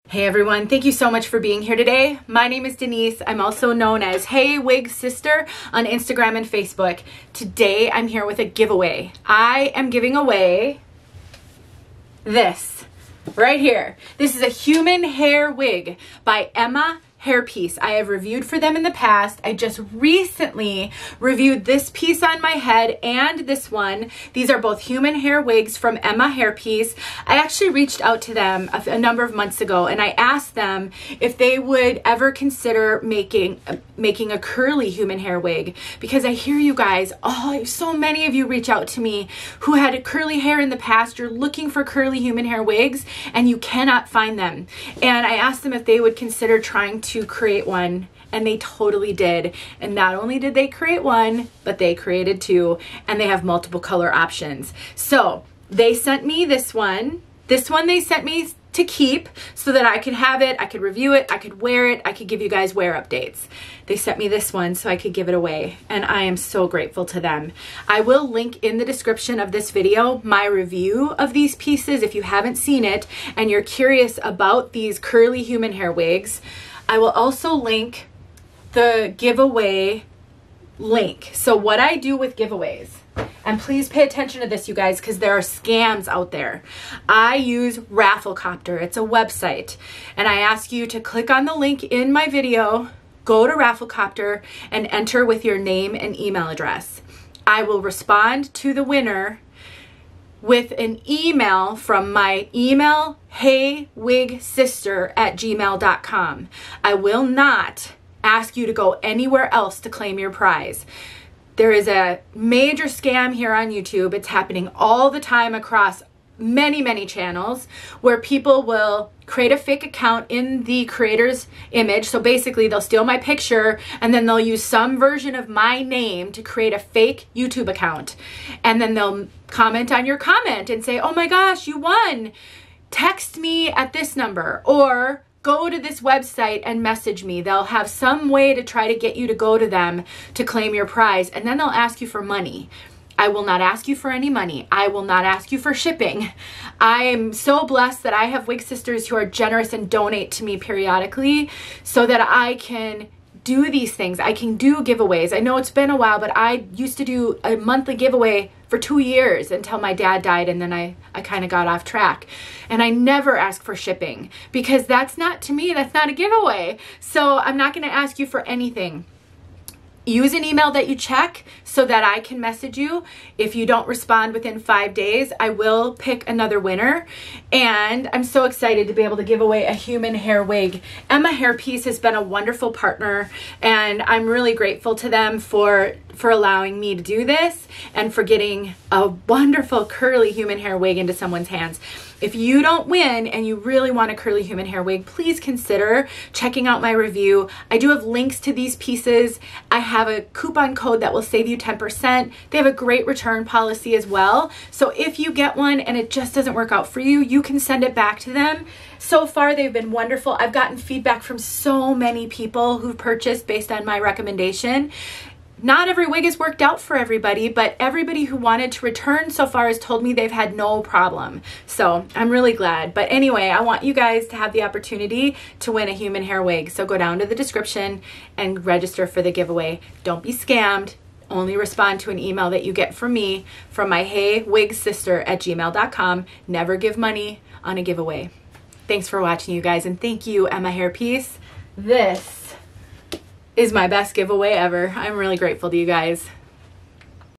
Hey everyone, thank you so much for being here today. My name is Denise. I'm also known as heywigsister on Instagram and Facebook. Today I'm here with a giveaway. I am giving away this right here. This is a human hair wig by Emma Hairpiece. I have reviewed for them in the past. I just recently reviewed this piece on my head and this one. These are both human hair wigs from Emma Hairpiece. I actually reached out to them a number of months ago and I asked them if they would ever consider making a curly human hair wig, because I hear you guys, so many of you reach out to me who had curly hair in the past. You're looking for curly human hair wigs and you cannot find them. And I asked them if they would consider trying to create one, and they totally did. And not only did they create one, but they created two, and they have multiple color options. So they sent me this one. This one they sent me to keep so that I could have it, I could review it, I could wear it, I could give you guys wear updates. They sent me this one so I could give it away, and I am so grateful to them. I will link in the description of this video my review of these pieces if you haven't seen it and you're curious about these curly human hair wigs. I will also link the giveaway link. So what I do with giveaways, and please pay attention to this, you guys, because there are scams out there. I use Rafflecopter. It's a website. And I ask you to click on the link in my video, go to Rafflecopter, and enter with your name and email address. I will respond to the winner with an email from my email, heywigsister@gmail.com. I will not ask you to go anywhere else to claim your prize. There is a major scam here on YouTube. It's happening all the time across many channels where people will create a fake account in the creator's image. So basically they'll steal my picture and then they'll use some version of my name to create a fake YouTube account. And then they'll comment on your comment and say, oh my gosh, you won. Text me at this number or go to this website and message me. They'll have some way to try to get you to go to them to claim your prize, and then they'll ask you for money. I will not ask you for any money. I will not ask you for shipping. I am so blessed that I have wig sisters who are generous and donate to me periodically so that I can do these things. I can do giveaways. I know it's been a while, but I used to do a monthly giveaway for 2 years until my dad died, and then I kind of got off track. And I never ask for shipping because that's not, to me, that's not a giveaway. So I'm not going to ask you for anything. Use an email that you check so that I can message you. If you don't respond within 5 days, I will pick another winner. And I'm so excited to be able to give away a human hair wig. Emma Hairpiece has been a wonderful partner, and I'm really grateful to them for allowing me to do this and for getting a wonderful curly human hair wig into someone's hands. If you don't win and you really want a curly human hair wig, please consider checking out my review. I do have links to these pieces. I have a coupon code that will save you 10%. They have a great return policy as well. So if you get one and it just doesn't work out for you, you can send it back to them. So far, they've been wonderful. I've gotten feedback from so many people who've purchased based on my recommendation. Not every wig has worked out for everybody, but everybody who wanted to return so far has told me they've had no problem. So I'm really glad. But anyway, I want you guys to have the opportunity to win a human hair wig. So go down to the description and register for the giveaway. Don't be scammed. Only respond to an email that you get from me, from my heywigsister@gmail.com. Never give money on a giveaway. Thanks for watching, you guys, and thank you, Emma Hairpiece. This is my best giveaway ever. I'm really grateful to you guys.